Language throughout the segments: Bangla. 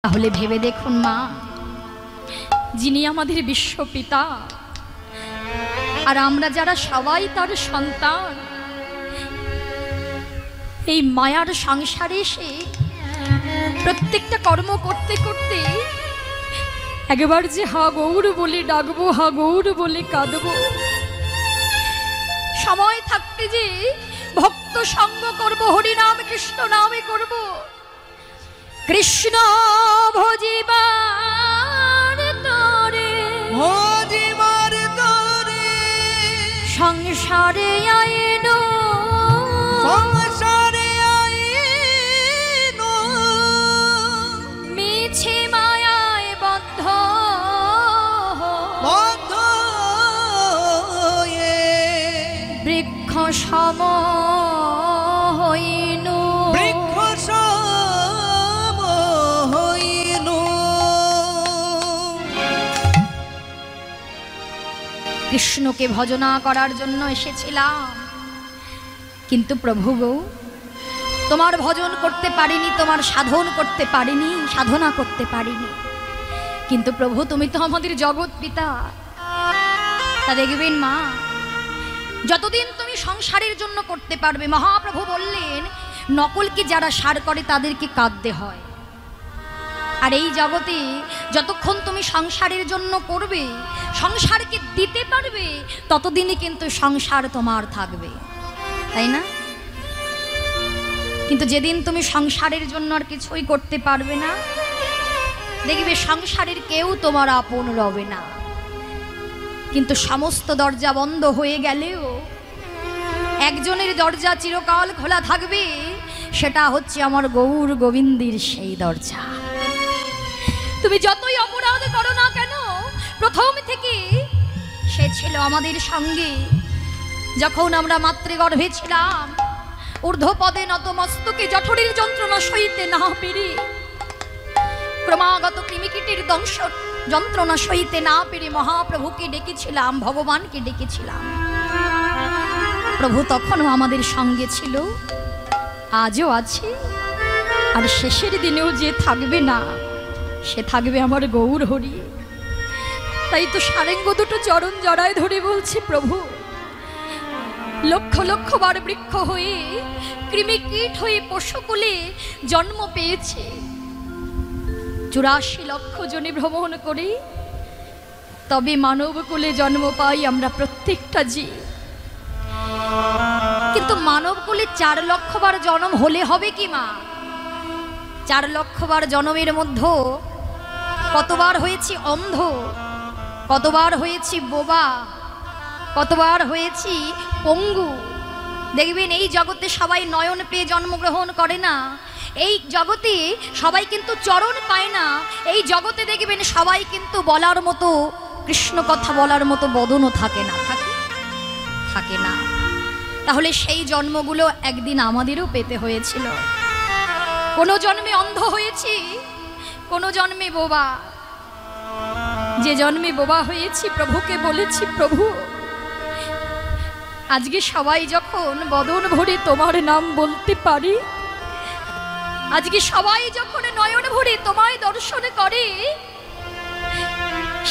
তাহলে ভেবে দেখুন মা, যিনি আমাদের বিশ্বপিতা আর আমরা যারা সবাই তার সন্তান, এই মায়ার সংসারে এসে প্রত্যেকটা কর্ম করতে করতে একবার যে হা গৌর বলে ডাকবো, হা গৌর বলে কাঁদবো, সময় থাকতে যে ভক্ত সঙ্গ করবো, হরিনাম কৃষ্ণ নামে করব, কৃষ্ণ ভজিবার তরে সংসারে আইনো মিছে মায়ায় বদ্ধ বৃক্ষ সম হইনু, কৃষ্ণকে ভজনা করার জন্য এসেছিলাম, কিন্তু প্রভু গো তোমার ভজন করতে পারিনি, তোমার সাধন করতে পারিনি, সাধনা করতে পারিনি। কিন্তু প্রভু তুমি তো আমাদের জগৎ পিতা। তা দেখবেন মা, যতদিন তুমি সংসারের জন্য করতে পারবে, মহাপ্রভু বললেন নকলকে যারা সার করে তাদেরকে কাঁদতে হয়। আর এই জগতে যতক্ষণ তুমি সংসারের জন্য করবে, সংসারকে দিতে পারবে, ততদিনই কিন্তু সংসার তোমার থাকবে, তাই না? কিন্তু যেদিন তুমি সংসারের জন্য আর কিছুই করতে পারবে না, দেখবে সংসারের কেউ তোমার আপন রবে না। কিন্তু সমস্ত দরজা বন্ধ হয়ে গেলেও একজনের দরজা চিরকাল খোলা থাকবে, সেটা হচ্ছে আমার গৌর গোবিন্দের সেই দরজা। তুমি যতই অপরাধ করো না কেন, প্রথম থেকে সে ছিল আমাদের সঙ্গে। যখন আমরা মাতৃগর্ভে ছিলাম, ঊর্ধ্বপদে নতমস্তকে জঠরের যন্ত্রণা সইতে না পেরে, ক্রমাগত কৃমিকীটের দংশ যন্ত্রণা সইতে না পেরে মহাপ্রভুকে ডেকেছিলাম, ভগবানকে ডেকেছিলাম। প্রভু তখনও আমাদের সঙ্গে ছিল, আজও আছে, আর শেষের দিনেও যে থাকবে না, সে থাকবে আমার গৌর হরি। তাই তো সারেঙ্গ দুটো চরণ জড়ায় ধরে বলছি, প্রভু লক্ষ লক্ষ বার বৃক্ষ হয়ে, কৃমিকীট হয়ে পশুকুলে জন্ম পেয়েছে, 84 লক্ষ জনে ভ্রমণ করে তবে মানবকুলে জন্ম পাই আমরা প্রত্যেকটা জীব। কিন্তু মানবকুলে 4 লক্ষ বার জন্ম হলে হবে কি মা? 4 লক্ষ বার জন্মের মধ্যে কতবার হয়েছি অন্ধ, কতবার হয়েছি বোবা, কতবার হয়েছি পঙ্গু। দেখবেন এই জগতে সবাই নয়ন পেয়ে জন্মগ্রহণ করে না, এই জগতে সবাই কিন্তু চরণ পায় না, এই জগতে দেখবেন সবাই কিন্তু বলার মতো, কৃষ্ণ কথা বলার মতো বদনও থাকে না, থাকে না। তাহলে সেই জন্মগুলো একদিন আমাদেরও পেতে হয়েছিল। কোনো জন্মে অন্ধ হয়েছি, কোনো জন্মে বোবা। যে জন্মে বোবা হয়েছি, প্রভুকে বলেছি, প্রভু আজকে সবাই যখন বদন ভরে তোমার নাম বলতে পারি, আজকে সবাই যখন নয়ন ভরে তোমায় দর্শন করে,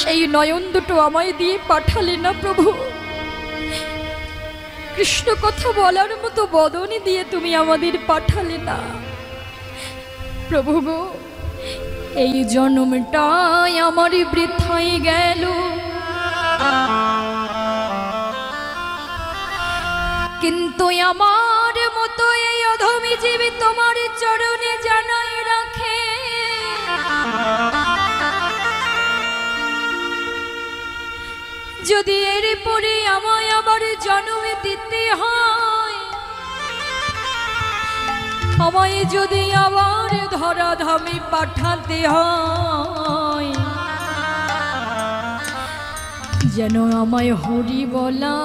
সেই নয়ন দুটো আমায় দিয়ে পাঠালে না প্রভু। কৃষ্ণ কথা বলার মতো বদনই দিয়ে তুমি আমাদের পাঠালে না প্রভু গো। এই জন্মটাই আমার বৃথায় গেল, কিন্তু আমার মতো এই অধমী জীবী তোমার চরণে জানাই রাখে, যদি এর পরে আমায় আবার জন্ম দিতে হয়, আমায় যদি আবার ধরাধামে পাঠাতে হয়, যেন আমায় হরি বলা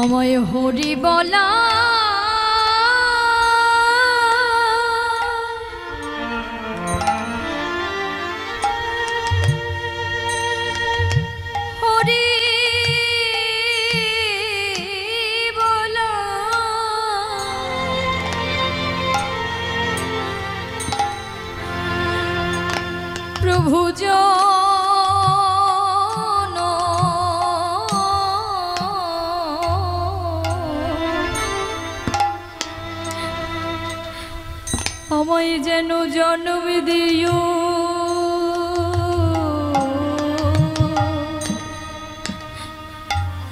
আমায় হরি বলা হরি যেন জন্ম দিও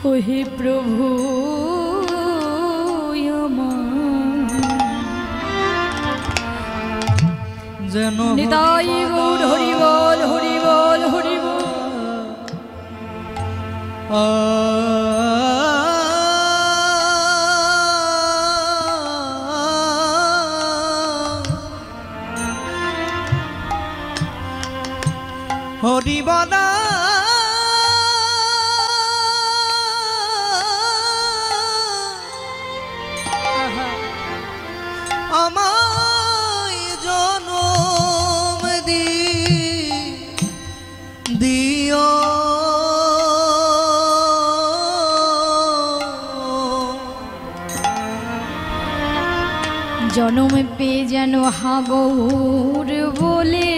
ওহে প্রভু যেন নিতাই গৌর হরি বল হরি বল হরি বল। হরি বলা আমায় জনম দিও জনম পে যেন হাগৌর বলে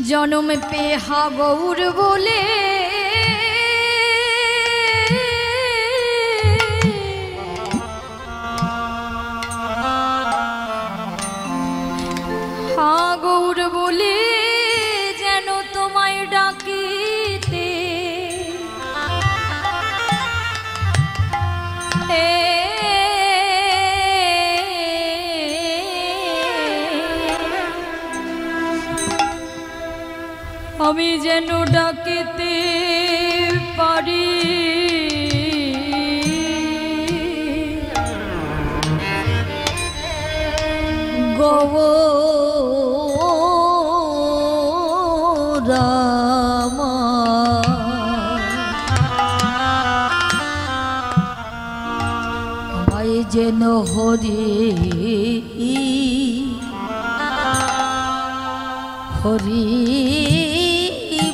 জনম পে হাগৌর বলে হাগৌর বলে যেন তোমায় ডাকিতে আমি যেন ডাকিতে পারি গৌরামা আমায় যেন হরি হরি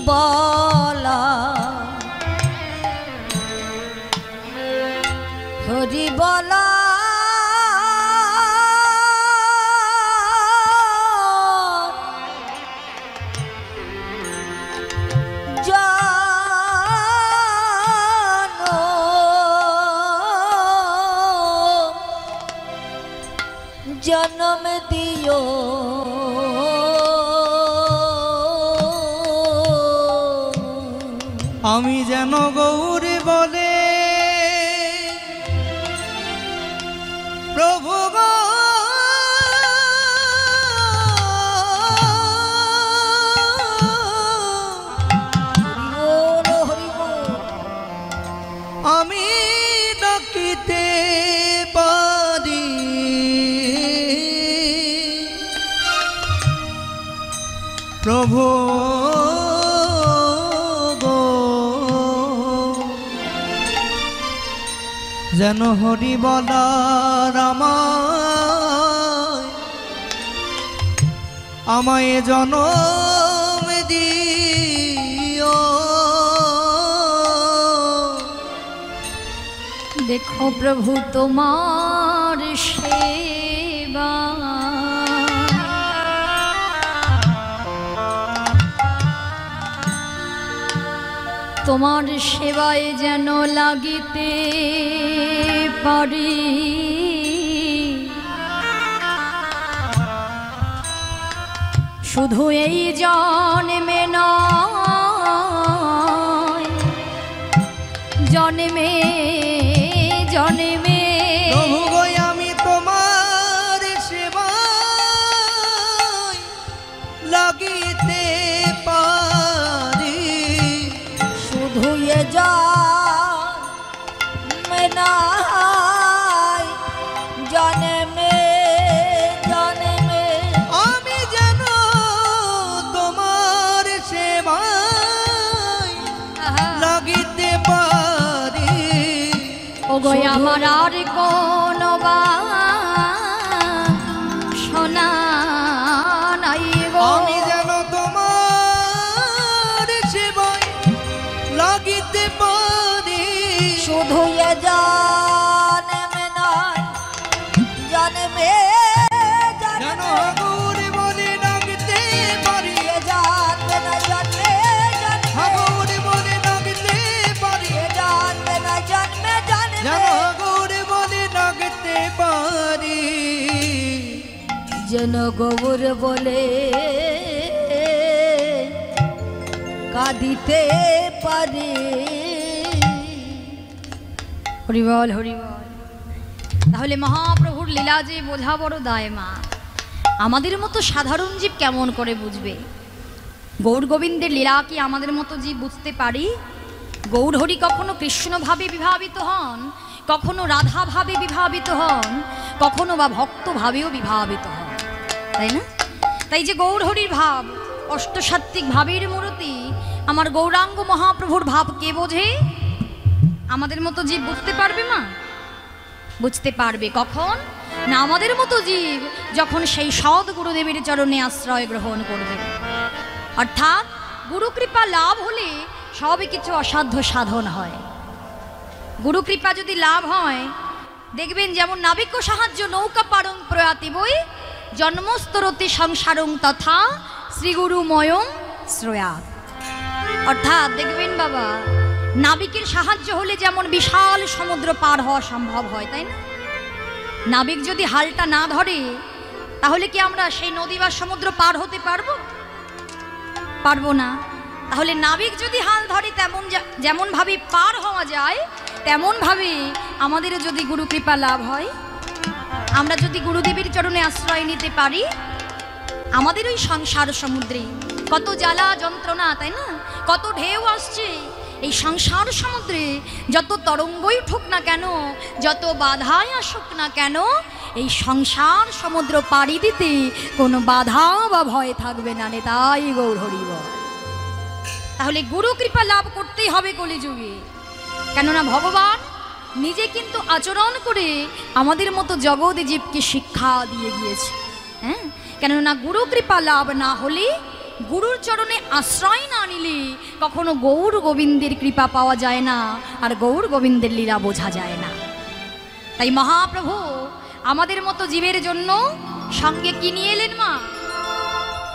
বলা হরি বলা জন্ম দিও আমি যেন গৌরী বলে প্রভু গো আমি ডাকিতে পারি প্রভু যেন হরি বলার আমায় জনম দিও দেখো প্রভু তোমার সেবা তোমার সেবায় যেন লাগিতে পারি শুধু এই জন্মে নয় জন্মে জন্মে প্রভু গো আমি তোমার সেবায় লাগিতে পারি শুধু এ জন্মে নয় জন্মে জন্মে আমি যেন তোমার সেবায় লাগিতে পারি ওগো আমার আর কোন শোনা নাই গো আমি যেন তোমার সেবায় লাগিতে পারি শুধু এ জন্মে নয় জন্মে যেন গৌরী বলে ডাকতে পারি এ জন্মে নয় জন্মে জন্মে গৌরী বলে ডাকতে পারি এ জন্মে নয় জন্মে যেন গৌর বলে কাঁদিতে পারে। হরিবল হরিবল। তাহলে মহাপ্রভুর লীলা যে বোঝা বড় দায় মা। আমাদের মতো সাধারণ জীব কেমন করে বুঝবে? গৌর গোবিন্দের লীলা কি আমাদের মতো জীব বুঝতে পারি? গৌর হরি কখনো কৃষ্ণভাবে বিভাবিত হন, কখনো রাধাভাবে বিভাবিত হন, কখনো বা ভক্তভাবেও বিভাবিত হন, তাই না? তাই যে গৌর হরির ভাব অষ্টসাত্ত্বিক ভাবের মূর্তি, আমার গৌরাঙ্গ মহাপ্রভুর ভাব কে বোঝে? আমাদের মতো জীব বুঝতে পারবে মা? বুঝতে পারবে কখন? না আমাদের মতো জীব যখন সেই সৎ গুরুদেবের চরণে আশ্রয় গ্রহণ করবে। অর্থাৎ গুরু কৃপা লাভ হলে সবই কিছু অসাধ্য সাধন হয়। গুরু কৃপা যদি লাভ হয়, দেখবেন যেমন নাবিক সাহায্য নৌকা পারং প্রয়াতি বই জন্মস্তরতি সংসারং তথা শ্রীগুরুময়ং শ্রয়াত। অর্থাৎ দেখবেন বাবা, নাবিকের সাহায্য হলে যেমন বিশাল সমুদ্র পার হওয়া সম্ভব হয়, তাই না? নাবিক যদি হালটা না ধরে তাহলে কি আমরা সেই নদী বা সমুদ্র পার হতে পারবো? পারবো না। তাহলে নাবিক যদি হাল ধরে যেমন ভাবে পার হওয়া যায়, তেমন ভাবে আমাদেরও যদি গুরু কৃপা লাভ হয়, আমরা যদি গুরুদেবের চরণে আশ্রয় নিতে পারি, আমাদের ওই সংসার সমুদ্রে কত জ্বালা যন্ত্রণা, তাই না? কত ঢেউ আসছে। এই সংসার সমুদ্রে যত তরঙ্গই উঠুক না কেন, যত বাধাই আসুক না কেন, এই সংসার সমুদ্র পাড়ি দিতে কোনো বাধা বা ভয় থাকবে না। তাই গৌর হরিব। তাহলে গুরু কৃপা লাভ করতেই হবে কলিযুগে। কেননা ভগবান নিজে কিন্তু আচরণ করে আমাদের মতো জগৎ জীবকে শিক্ষা দিয়ে গিয়েছে। হ্যাঁ, কেননা গুরু কৃপা লাভ না হলে, গুরুর চরণে আশ্রয় না নিলে কখনো গৌর গোবিন্দের কৃপা পাওয়া যায় না, আর গৌর গোবিন্দের লীলা বোঝা যায় না। তাই মহাপ্রভু আমাদের মতো জীবের জন্য সঙ্গে কি নিয়ে এলেন মা?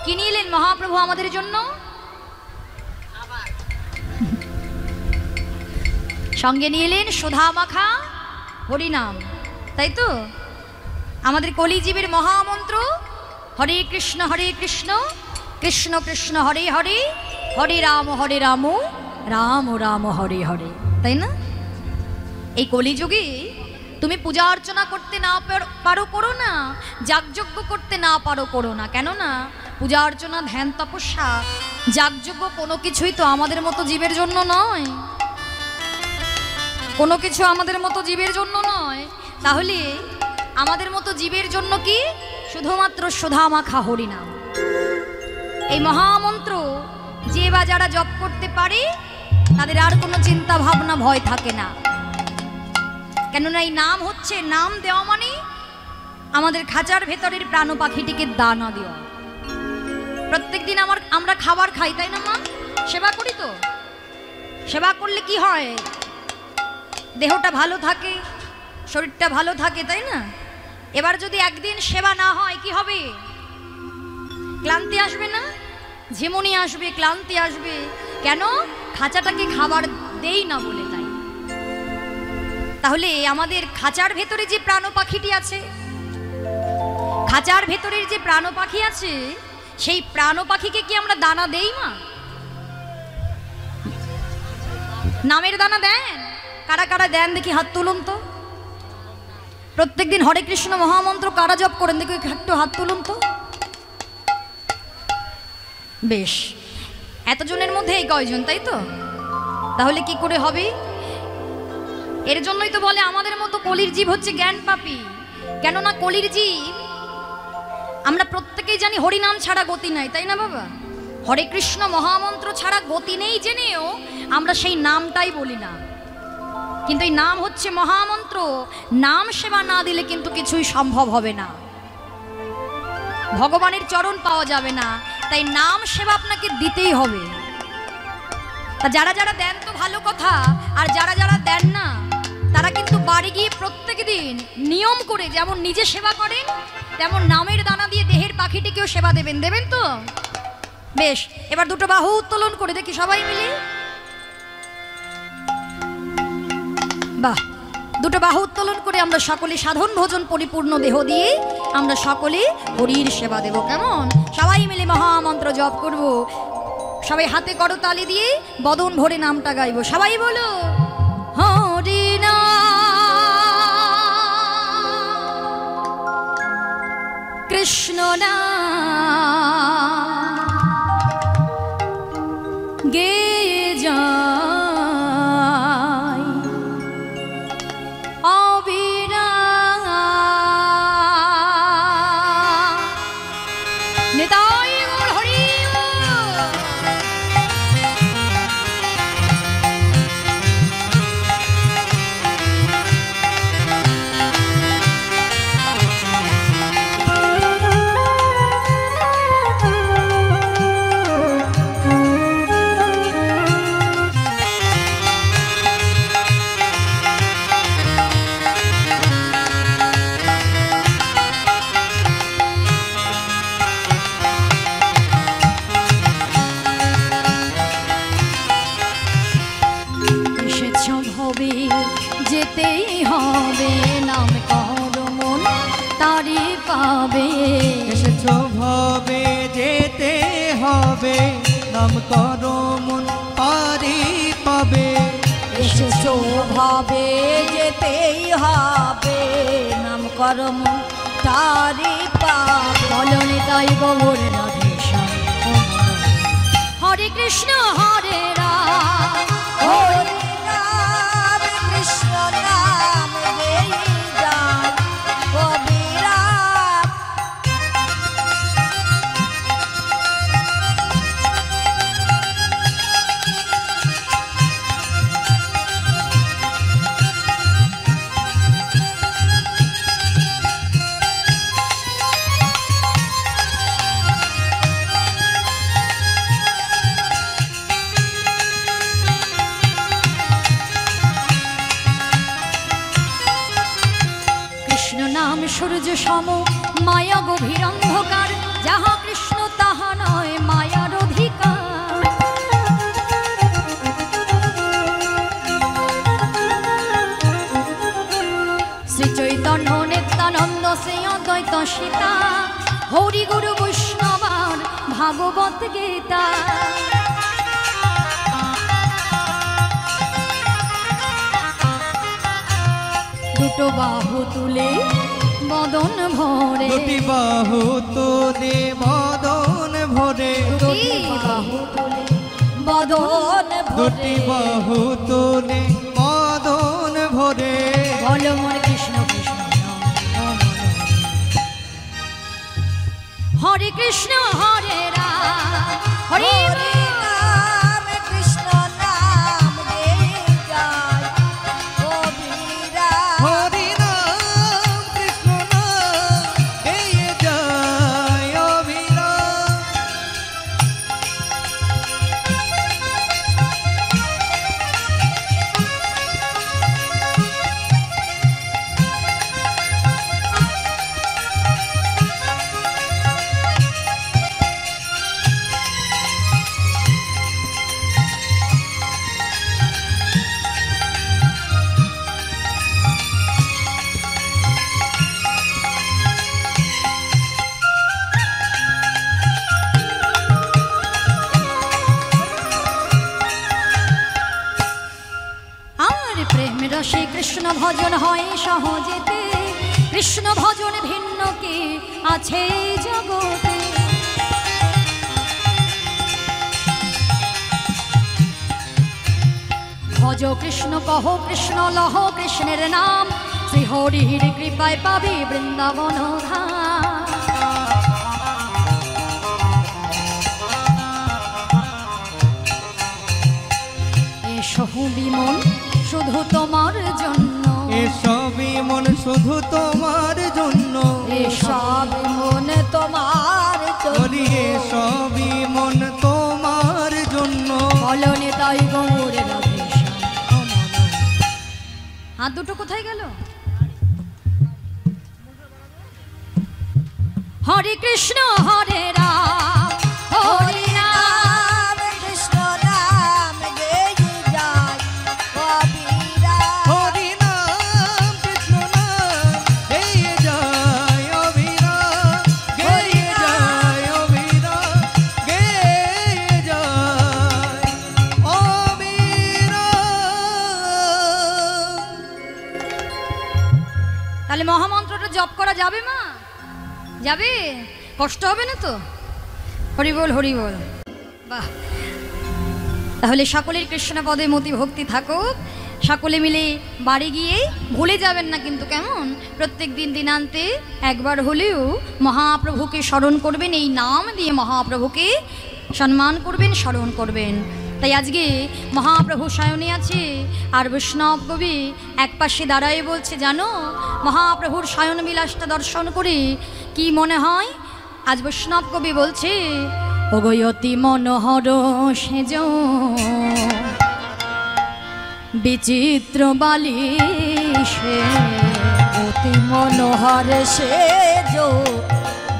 কি নিয়ে এলেন মহাপ্রভু আমাদের জন্য? সঙ্গে নিয়ে এলেন সুধা মাখা হরিনাম, তাই তো? আমাদের কলিজীবের মহামন্ত্র হরে কৃষ্ণ কৃষ্ণ কৃষ্ণ হরে হরে, হরে রাম রাম রাম হরে হরে, তাই না? এই কলিযুগে তুমি পূজা অর্চনা করতে না পারো করো না, যাগযজ্ঞ করতে না পারো করো না, কেননা পূজা অর্চনা ধ্যান তপস্যা যাগযজ্ঞ কোনো কিছুই তো আমাদের মতো জীবের জন্য নয়। কোনো কিছু আমাদের মতো জীবের জন্য নয়। তাহলে আমাদের মতো জীবের জন্য কি? শুধুমাত্র সুধা মাখা হরিনাম। এই মহামন্ত্র যে বা যারা জপ করতে পারে তাদের আর কোনো চিন্তা ভাবনা ভয় থাকে না। কেননা এই নাম হচ্ছে, নাম দেওয়া মানে আমাদের খাঁচার ভেতরের প্রাণ পাখিটিকে দানা দেওয়া। প্রত্যেকদিন আমরা খাবার খাই, তাই না মা? সেবা করি তো। সেবা করলে কি হয়? দেহটা ভালো থাকে, শরীরটা ভালো থাকে, তাই না? এবার যদি একদিন সেবা না হয় কি হবে? ক্লান্তি আসবে না? ঝিমুনি আসবে, ক্লান্তি আসবে। কেন? খাঁচাটাকে খাবার দেই না বলে। তাই তাহলে আমাদের খাঁচার ভেতরে যে প্রাণ পাখিটি আছে, খাঁচার ভেতরের যে প্রাণ পাখি আছে, সেই প্রাণ পাখিকে কি আমরা দানা দেই মা? নামের দানা দেন? কারা কারা দেন দেখি হাত তুলুন তো। প্রত্যেকদিন হরে কৃষ্ণ মহামন্ত্র কারা জপ করেন দেখি একটু হাত তুলুন তো। বেশ, এতজনের মধ্যে এই কয়জন, তাই তো? তাহলে কি করে হবে? এর জন্যই তো বলে আমাদের মতো কলির জীব হচ্ছে জ্ঞান পাপী। কেননা কলির জীব আমরা প্রত্যেকেই জানি হরিনাম ছাড়া গতি নাই, তাই না বাবা? হরে কৃষ্ণ মহামন্ত্র ছাড়া গতি নেই জেনেও আমরা সেই নামটাই বলি না। কিন্তু এই নাম হচ্ছে মহামন্ত্র। নাম সেবা না দিলে কিন্তু কিছুই সম্ভব হবে না, ভগবানের চরণ পাওয়া যাবে না। তাই নাম সেবা আপনাকে দিতেই হবে। তা যারা যারা দেন তো ভালো কথা, আর যারা যারা দেন না তারা কিন্তু বাড়ি গিয়ে প্রত্যেক দিন নিয়ম করে যেমন নিজে সেবা করেন, তেমন নামের দানা দিয়ে দেহের পাখিটিকেও সেবা দেবেন। দেবেন তো? বেশ, এবার দুটো বাহু উত্তোলন করে দেখি সবাই মিলে। বাহ, দুটো বাহু উত্তোলন করে আমরা সকলে সাধন ভোজন পরিপূর্ণ দেহ দিয়ে আমরা সকলে হরির সেবা দেব। কেমন? সবাই মিলে মহামন্ত্র জপ করব। সবাই হাতে করতালি দিয়ে বদন ভরে নামটা গাইব। সবাই বলো হরি নাম কৃষ্ণ নাম গেয়ে যায় অবিরাম নিতাই গৌর হরি বল। যেতেই হবে নাম কর মন তারি পাবে। এসেছো ভাবে যেতে হবে নাম করো মন পারি পাবে। এসেছো ভাবে যেতেই হবে নাম কর মন তারি পাবে। বলনি তাই গৌর রাধে শ্যাম। হরে কৃষ্ণ হরে রাম হরে রাম কৃষ্ণ নাম গেয়ে যায় অবিরাম। নাম সূর্য সম মায়া গভীর অন্ধকার, যাহা কৃষ্ণ তাহা নয় মায়ার অধিকার। শ্রী চৈতন্য নিত্যানন্দ শ্রী অদ্বৈত সীতা, হরি গুরু বৈষ্ণবার ভাগবত গীতা। দুটো বাহু তুলে মদন ভরে, দুটি বাহু তুলে মদন ভরে, দুটি বাহু তুলে মদন দুটি ভরে, বাহু তুলে মদন ভরে। বল মোর কৃষ্ণ কৃষ্ণ নাম হরে কৃষ্ণ হরে রাম হরে রাম কৃষ্ণ নাম গেয়ে যায় অবিরাম। হরি নাম কৃষ্ণ নাম গেয়ে যায় অবিরাম। প্রেম রসে কৃষ্ণ ভজন হয় সহজেতে, কৃষ্ণ ভজন ভিন্ন কি আছে জগতে। ভজ কৃষ্ণ কহ কৃষ্ণ লহ কৃষ্ণের নাম, শ্রী হরির কৃপায় পাবি বৃন্দাবন ধাম। এসো বিমন শুধু তোমার জন্য, এসবই মন শুধু তোমার জন্য, এসব মন তোমার জন্য, এসবই মন তোমার জন্য। বলনে তাই গৌর রাধে শ্যাম। হাত দুটো কোথায় গেল? হরে কৃষ্ণ হরে রাম হরে রাম কৃষ্ণ নাম গেয়ে যায় অবিরাম। হরি নাম যাবে মা? যাবে? কষ্ট হবে না তো? হরি বল, হরি বল। বাহ, তাহলে সকলের কৃষ্ণ পদে মতি ভক্তি থাকুক। সকলে মিলে বাড়ি গিয়ে ভুলে যাবেন না কিন্তু, কেমন? প্রত্যেক দিন দিনান্তে একবার হলেও মহাপ্রভুকে স্মরণ করবেন, এই নাম দিয়ে মহাপ্রভুকে সম্মান করবেন, স্মরণ করবেন। তাই আজকে মহাপ্রভু শয়নে আছে, আর বৈষ্ণব কবি এক পাশে দাঁড়ায় বলছে, জানো মহাপ্রভুর শয়ন বিলাসটা দর্শন করে কি মনে হয়? আজ বৈষ্ণব কবি বলছে, অগয়তি মনোহর সেজ বিচিত্র বালিশে, অতি মনোহর সেজ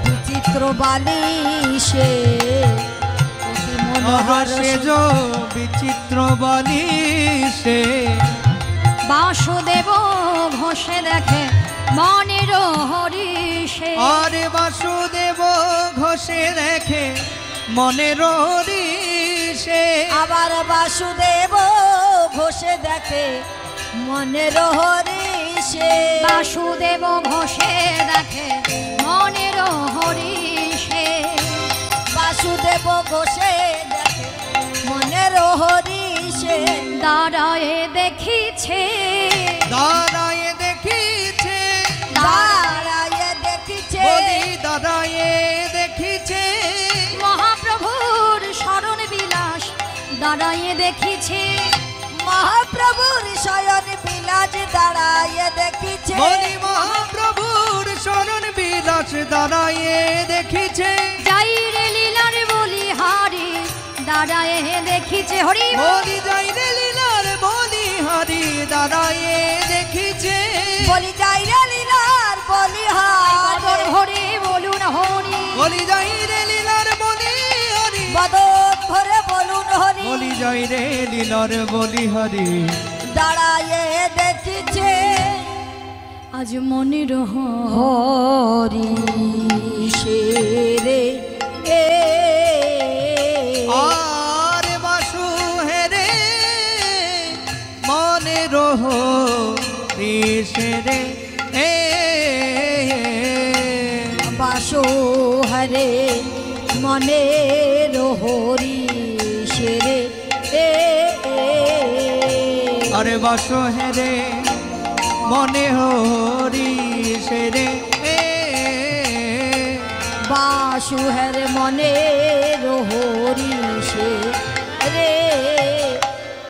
বিচিত্র বালিশে, অতি মনোহর সেজ বিচিত্র বালিশে, বাসুদেব ঘষে দেখে মনের হরিষে। আরে বাসুদেব ঘষে দেখে মনের হরিষে, আবার বাসুদেব ঘষে দেখে মনের হরিষে, বাসুদেব ঘষে দেখে মনের হরিষে, বাসুদেব ঘষে দেখে মনের হরিষে, দাঁড়ায় দেখিছে, দাঁড়ায়ে দেখিছে, দাঁড়ায়ে দেখিছে, বলি দাঁড়ায়ে দেখিছে, মহাপ্রভুর শরণ বিলাস দাঁড়ায় দেখিছে, মহাপ্রভুর শয়ন বিলাস দাঁড়ায়ে দেখিছে, বলি মহাপ্রভুর শরণ বিলাস দাঁড়ায়ে দেখিছে, যাই রে লীলার বলি হারি দাঁড়ায় দেখিছে। হরি বল। বলি যাই রে লীলার বলি হারি দাঁড়ায়ে দেখিছে, বলি যাই রে লীলার বলিহার, বদন ভরে বলুন হরি, বলি যাই রে লীলার বলি হরি, বদন ভরে বলুন হরি, বলি যাই রে লীলার বলি হরি, দাঁড়ায়ে দেখিছে আজ মনের হরিষে রে এ, আর বাসু হেরে মনের হরিষে রে এ, বাসো হরে মনের হরিষে রে এ, আরে বাসু হেরে মনে হরিষে রে এ, বাসু হরে মনের হরিষে